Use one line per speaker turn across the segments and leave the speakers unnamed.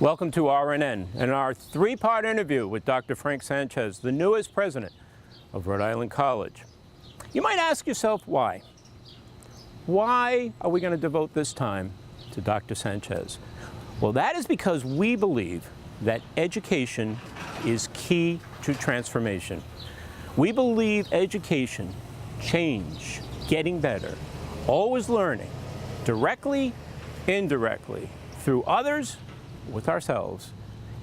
Welcome to RNN and our three-part interview with Dr. Frank Snchez, the newest president of Rhode Island College. You might ask yourself why. Why are we going to devote this time to Dr. Snchez? Well, that is because we believe that education is key to transformation. We believe education, change, getting better, always learning, directly, indirectly, through others, with ourselves,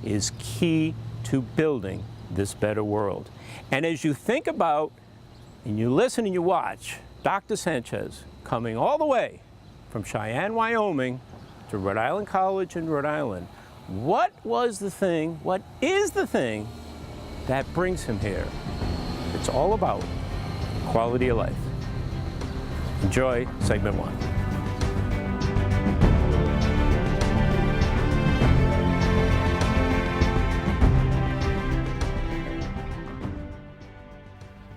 is key to building this better world. And as you think about, and you listen and you watch, Dr. Snchez coming all the way from Cheyenne, Wyoming to Rhode Island College in Rhode Island, what is the thing that brings him here? It's all about quality of life. Enjoy segment one.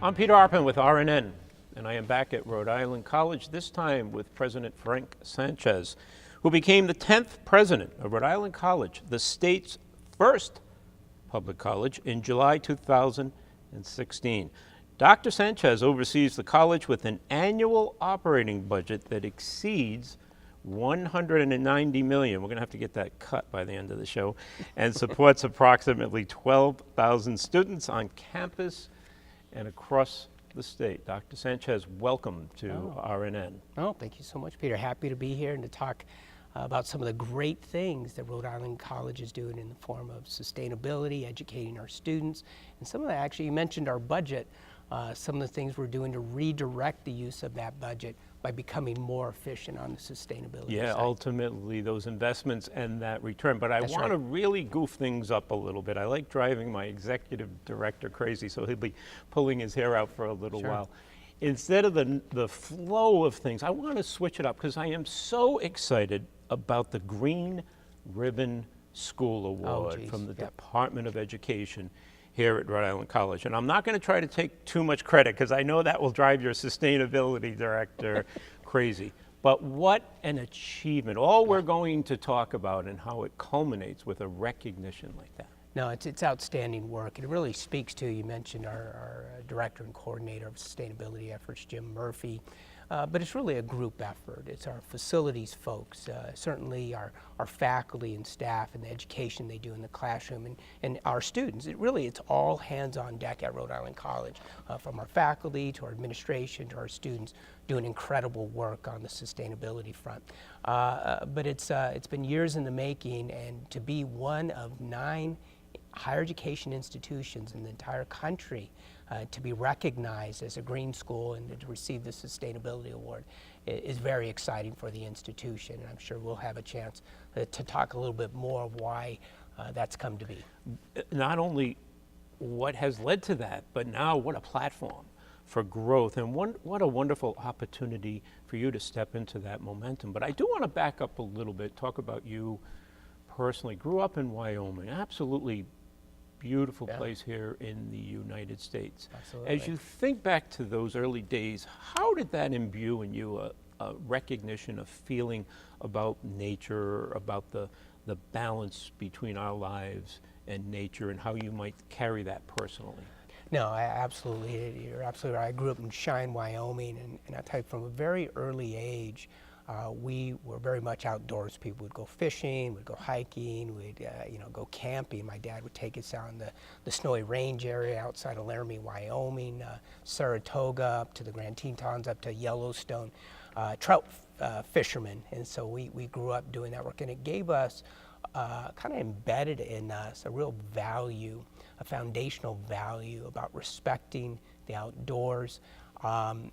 I'm Peter Arpin with RNN, and I am back at Rhode Island College, this time with President Frank Snchez, who became the 10th president of Rhode Island College, the state's first public college, in July 2016. Dr. Snchez oversees the college with an annual operating budget that exceeds $190 million. We're going to have to get that cut by the end of the show, and supports approximately 12,000 students on campus and across the state. Dr. Snchez, welcome to RNN.
Oh, thank you so much, Peter. Happy to be here and to talk about some of the great things that Rhode Island College is doing in the form of sustainability, educating our students, and some of that, actually, you mentioned our budget, some of the things we're doing to redirect the use of that budget by becoming more efficient on the sustainability side.
Ultimately those investments and that return. But I want to really goof things up a little bit. I like driving my executive director crazy, so he'll be pulling his hair out for a little while. Instead of the flow of things, I want to switch it up because I am so excited about the Green Ribbon School Award from the Department of Education here at Rhode Island College. And I'm not going to try to take too much credit because I know that will drive your sustainability director crazy. But what an achievement. All we're going to talk about and how it culminates with a recognition like that.
No, it's outstanding work. It really speaks to, you mentioned our director and coordinator of sustainability efforts, Jim Murphy. But it's really a group effort. It's our facilities folks, certainly our faculty and staff and the education they do in the classroom, and our students. It's all hands on deck at Rhode Island College, from our faculty to our administration to our students, doing incredible work on the sustainability front. But it's been years in the making, and to be one of 9 higher education institutions in the entire country to be recognized as a green school and to receive the Sustainability Award is very exciting for the institution. And I'm sure we'll have a chance to talk a little bit more of why that's come to be.
Not only what has led to that, but now what a platform for growth, and what a wonderful opportunity for you to step into that momentum. But I do want to back up a little bit, talk about you personally. Grew up in Wyoming, absolutely beautiful place here in the United States.
Absolutely.
As you think back to those early days, how did that imbue in you a recognition, a feeling about nature, about the balance between our lives and nature, and how you might carry that personally?
No, absolutely. You're absolutely right. I grew up in Cheyenne, Wyoming, and I tell you, from a very early age, we were very much outdoors people. We'd go fishing, we'd go hiking, we'd go camping. My dad would take us out in the Snowy Range area outside of Laramie, Wyoming, Saratoga, up to the Grand Tetons, up to Yellowstone, trout fishermen. And so we grew up doing that work, and it gave us kind of embedded in us a real value, a foundational value about respecting the outdoors, and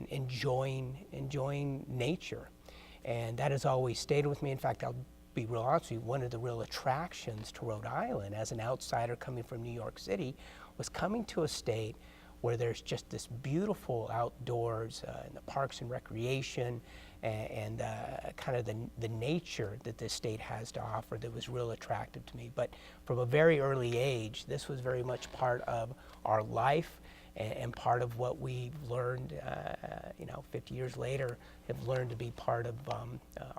enjoying nature. And that has always stayed with me. In fact, I'll be real honest with you, one of the real attractions to Rhode Island as an outsider coming from New York City was coming to a state where there's just this beautiful outdoors in the parks and recreation and kind of the nature that this state has to offer that was real attractive to me. But from a very early age, this was very much part of our life and part of what we've learned, 50 years later, have learned to be part of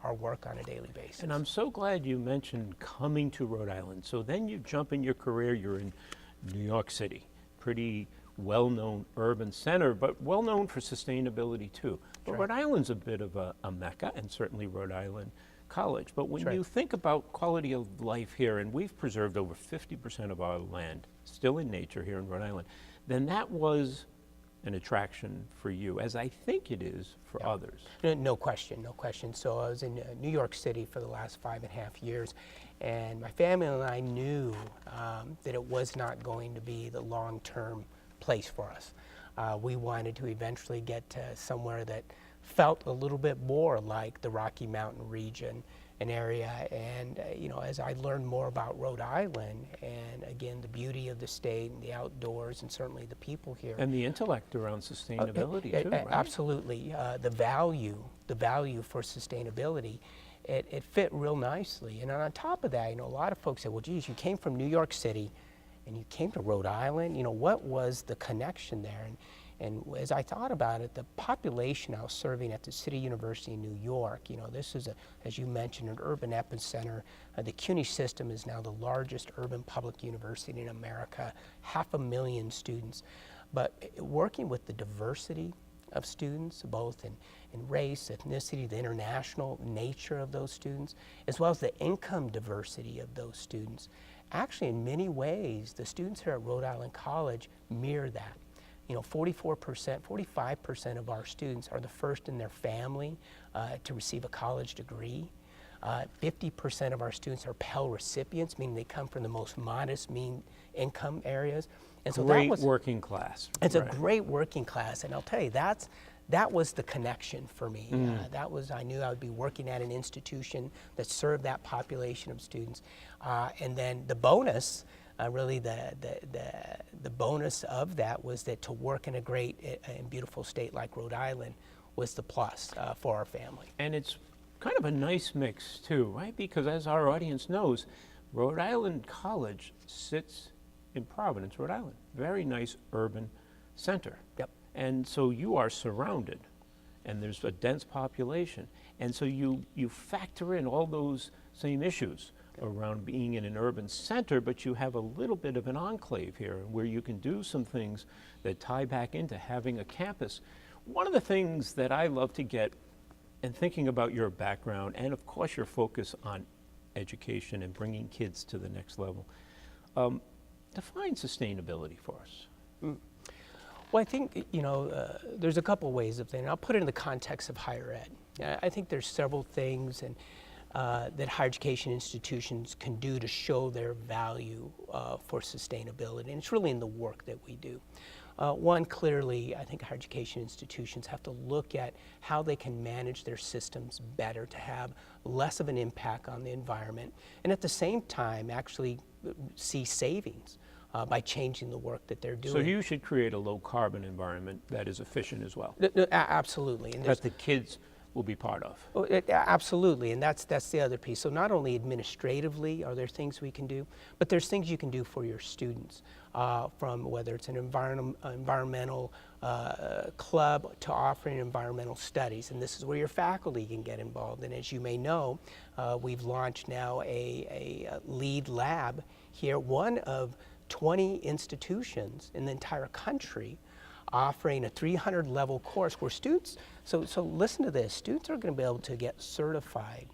our work on a daily basis.
And I'm so glad you mentioned coming to Rhode Island. So then you jump in your career, you're in New York City, pretty well-known urban center, but well-known for sustainability too. But
Right.
Rhode Island's a bit of a mecca, and certainly Rhode Island College. But when
That's right.
you think about quality of life here, and we've preserved over 50% of our land still in nature here in Rhode Island, then that was an attraction for you, as I think it is for others.
No question, no question. So I was in New York City for the last 5.5 years, and my family and I knew that it was not going to be the long-term place for us. We wanted to eventually get to somewhere that felt a little bit more like the Rocky Mountain region, an area, and as I learned more about Rhode Island, and again, the beauty of the state and the outdoors, and certainly the people here.
And the intellect around sustainability too, right?
Absolutely. The value for sustainability, it fit real nicely. And on top of that, a lot of folks say, well, geez, you came from New York City and you came to Rhode Island. What was the connection there? And as I thought about it, the population I was serving at the City University in New York, this is, as you mentioned, an urban epicenter. The CUNY system is now the largest urban public university in America, 500,000 students. But working with the diversity of students, both in race, ethnicity, the international nature of those students, as well as the income diversity of those students, actually in many ways, the students here at Rhode Island College mirror that. 44%, 45% of our students are the first in their family to receive a college degree. 50% of our students are Pell recipients, meaning they come from the most modest mean income areas. And so
great working class.
It's a great working class, and I'll tell you, that was the connection for me. I knew I would be working at an institution that served that population of students. And then the bonus, really the bonus of that was that to work in a great and beautiful state like Rhode Island was the plus for our family.
And it's kind of a nice mix too, right? Because as our audience knows, Rhode Island College sits in Providence, Rhode Island. Very nice urban center.
Yep.
And so you are surrounded, and there's a dense population. And so you factor in all those same issues around being in an urban center, but you have a little bit of an enclave here where you can do some things that tie back into having a campus. One of the things that I love to get, and thinking about your background, and of course your focus on education and bringing kids to the next level, define sustainability for us.
Well, I think, there's a couple ways of thinking. I'll put it in the context of higher ed. I think there's several things that higher education institutions can do to show their value for sustainability, and it's really in the work that we do. One, clearly, I think higher education institutions have to look at how they can manage their systems better to have less of an impact on the environment, and at the same time actually see savings by changing the work that they're doing.
So you should create a low carbon environment that is efficient as well.
Absolutely. And
that the kids will be part of.
Absolutely, and that's the other piece. So not only administratively are there things we can do, but there's things you can do for your students, from whether it's an environmental club to offering environmental studies, and this is where your faculty can get involved. And as you may know, we've launched now a LEED lab here, one of 20 institutions in the entire country offering a 300-level course where students, so listen to this, students are going to be able to get certified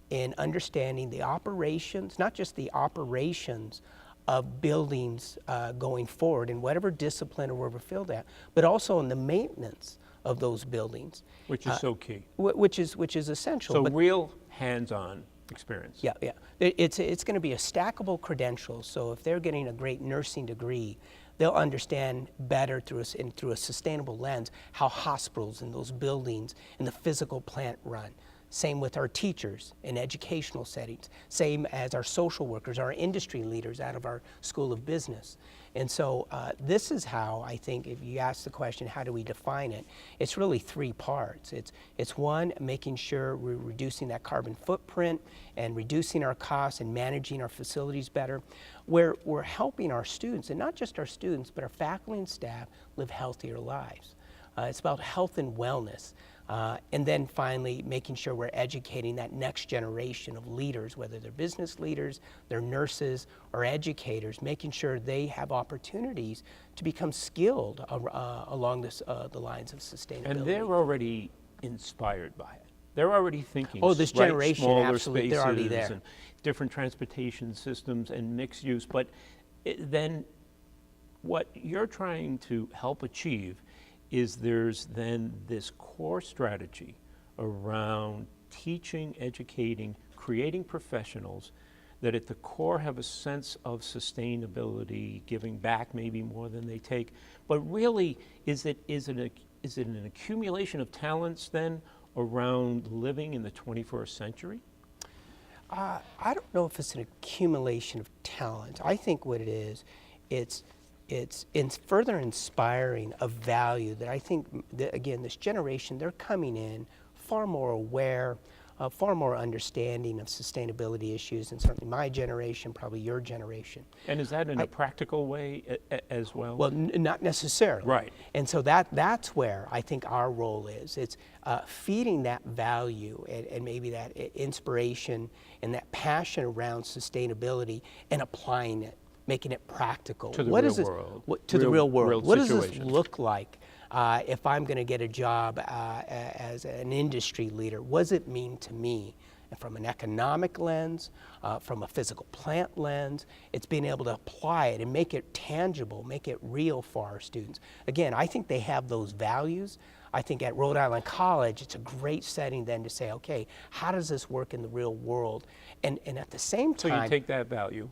in understanding the operations, not just the operations of buildings going forward in whatever discipline or wherever field at, but also in the maintenance of those buildings.
Which is so key.
Which is essential.
So real hands-on experience.
Yeah. It's going to be a stackable credential, so if they're getting a great nursing degree, they'll understand better through a sustainable lens how hospitals and those buildings and the physical plant run. Same with our teachers in educational settings. Same as our social workers, our industry leaders out of our School of Business. And so this is how I think, if you ask the question, how do we define it? It's really three parts. It's one, making sure we're reducing that carbon footprint and reducing our costs and managing our facilities better, where we're helping our students, and not just our students, but our faculty and staff live healthier lives. It's about health and wellness. And then finally, making sure we're educating that next generation of leaders, whether they're business leaders, they're nurses, or educators, making sure they have opportunities to become skilled along the lines of sustainability.
And they're already inspired by it. They're already thinking.
Oh, this generation,
smaller
absolutely, they're already
spaces
there.
and different transportation systems and mixed use. But then what you're trying to help achieve is there's then this core strategy around teaching, educating, creating professionals that at the core have a sense of sustainability, giving back maybe more than they take. But really, is it an accumulation of talents then around living in the 21st century?
I don't know if it's an accumulation of talent. I think what it is, it's further inspiring a value that I think, that, again, this generation, they're coming in far more aware, far more understanding of sustainability issues, and certainly my generation, probably your generation.
And is that in a practical way as well?
Well, not necessarily.
Right.
And so that's where I think our role is. It's feeding that value and maybe that inspiration and that passion around sustainability and applying it, making it practical.
To the real world.
To the real world. What does this
situation.
look like if I'm going to get a job as an industry leader? What does it mean to me? And from an economic lens, from a physical plant lens, it's being able to apply it and make it tangible, make it real for our students. Again, I think they have those values. I think at Rhode Island College, it's a great setting then to say, okay, how does this work in the real world? And at the same time—
So you take that value,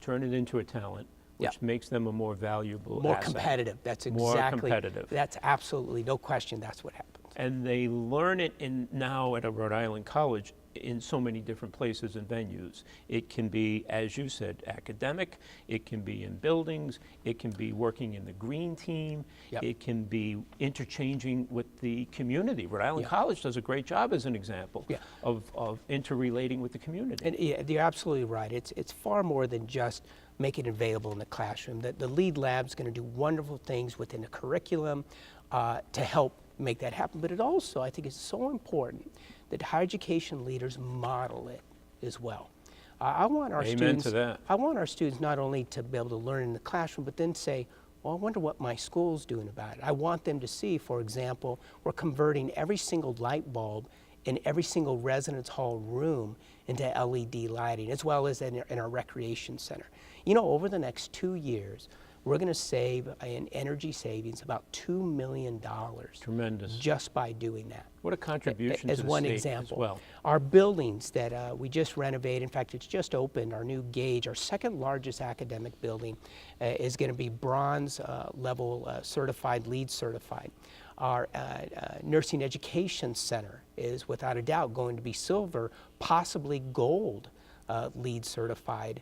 turn it into a talent, which makes them a more valuable
more
asset.
Competitive. That's exactly.
More competitive.
That's absolutely, no question, that's what happens.
And they learn it now at a Rhode Island College in so many different places and venues. It can be, as you said, academic. It can be in buildings. It can be working in the green team. It can be interchanging with the community. Rhode Island College does a great job, as an example, of interrelating with the community.
And you're absolutely right. It's far more than just making it available in the classroom. The LEAD Lab's going to do wonderful things within the curriculum to help make that happen. But it also, I think, is so important that higher education leaders model it as well. I want our
Amen to that.
I want our students not only to be able to learn in the classroom, but then say, well, I wonder what my school's doing about it. I want them to see, for example, we're converting every single light bulb in every single residence hall room into LED lighting, as well as in our recreation center. You know, over the next 2 years, we're going to save in energy savings about $2 million.
Tremendous.
Just by doing that.
What a contribution
as
to the
one
state
example.
as well.
Our buildings that we just renovated, in fact, it's just opened, our new Gage, our second largest academic building, is going to be bronze level certified, LEED certified. Our nursing education center is without a doubt going to be silver, possibly gold LEED certified,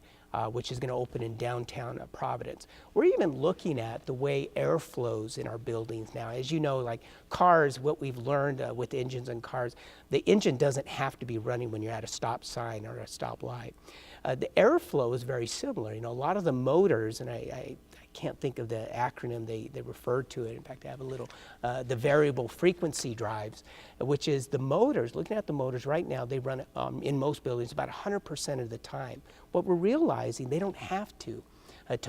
which is going to open in downtown Providence. We're even looking at the way air flows in our buildings now. As you know, like cars, what we've learned with engines and cars, the engine doesn't have to be running when you're at a stop sign or a stop light. The airflow is very similar. You know, a lot of the motors, and I can't think of the acronym they refer to it. In fact, I have a little, the variable frequency drives, which is the motors. Looking at the motors right now, they run in most buildings about 100% of the time. What we're realizing, they don't have to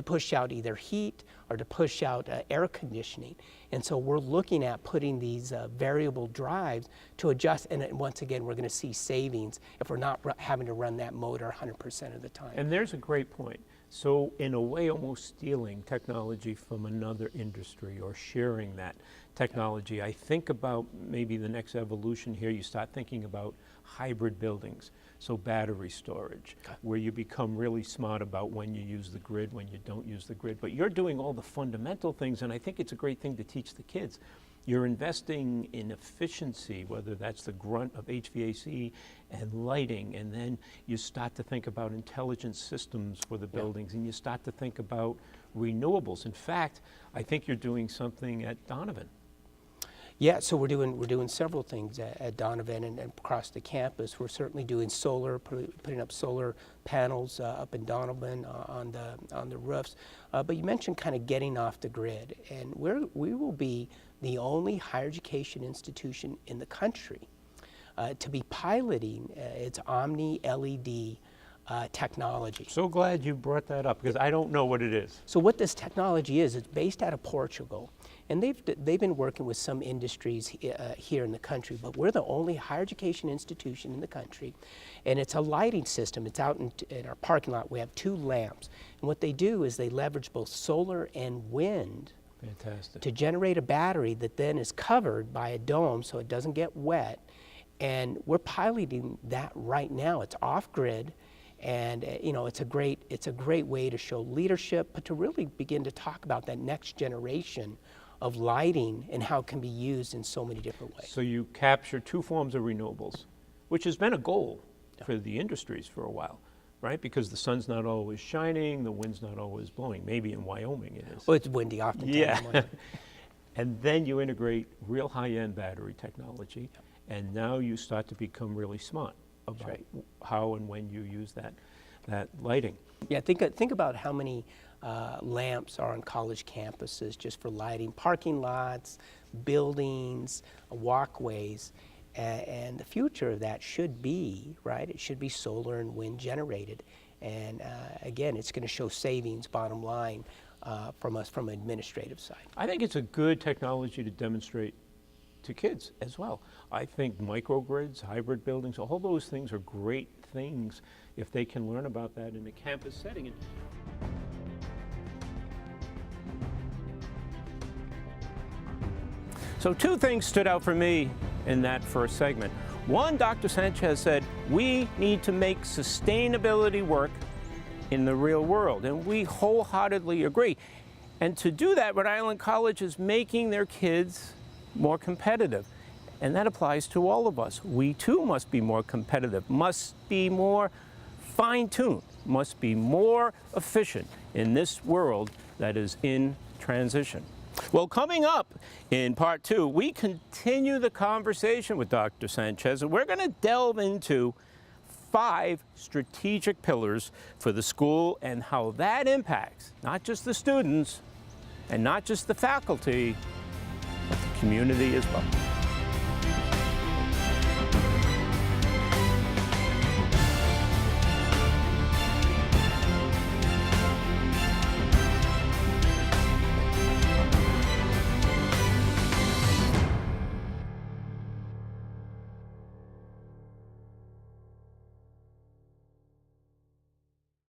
push out either heat or to push out air conditioning. And so we're looking at putting these variable drives to adjust, and once again, we're going to see savings if we're not having to run that motor 100% of the time.
And there's a great point. So in a way, almost stealing technology from another industry or sharing that technology. I think about maybe the next evolution here, you start thinking about hybrid buildings. So battery storage, where you become really smart about when you use the grid, when you don't use the grid. But you're doing all the fundamental things, and I think it's a great thing to teach the kids. you're investing in efficiency, whether that's the grunt of HVAC and lighting, and then you start to think about intelligent systems for the buildings, and you start to think about renewables. In fact, I think you're doing something at Donovan.
Yeah, so we're doing several things at Donovan and across the campus. We're certainly doing solar, putting up solar panels up in Donovan on the roofs. But you mentioned kind of getting off the grid, and we will be the only higher education institution in the country to be piloting its Omni LED technology.
So glad you brought that up, because I don't know what it is.
So what this technology is, it's based out of Portugal, and they've been working with some industries here in the country, but we're the only higher education institution in the country, and it's a lighting system. It's out in our parking lot. We have 2 lamps, and what they do is they leverage both solar and wind.
Fantastic.
To generate a battery that then is covered by a dome so it doesn't get wet, and we're piloting that right now. It's off-grid. And you know, it's a great way to show leadership, but to really begin to talk about that next generation of lighting and how it can be used in so many different ways.
So you capture 2 forms of renewables, which has been a goal for the industries for a while, right? Because the sun's not always shining, the wind's not always blowing. Maybe in Wyoming it is.
Well, it's windy oftentimes.
Yeah. And then you integrate real high-end battery technology, and now you start to become really smart about how and when you use that lighting.
Yeah, think about how many lamps are on college campuses just for lighting parking lots, buildings, walkways, and the future of that should be, right, it should be solar and wind generated. And again, it's going to show savings, bottom line, from us from an administrative side.
I think it's a good technology to demonstrate to kids as well. I think microgrids, hybrid buildings, all those things are great things if they can learn about that in a campus setting. So 2 things stood out for me in that first segment. One, Dr. Snchez said, we need to make sustainability work in the real world, and we wholeheartedly agree. And to do that, Rhode Island College is making their kids more competitive. And that applies to all of us. We too must be more competitive, must be more fine-tuned, must be more efficient in this world that is in transition. Well, coming up in part 2, we continue the conversation with Dr. Snchez, and we're going to delve into 5 strategic pillars for the school and how that impacts not just the students and not just the faculty, but the community as well.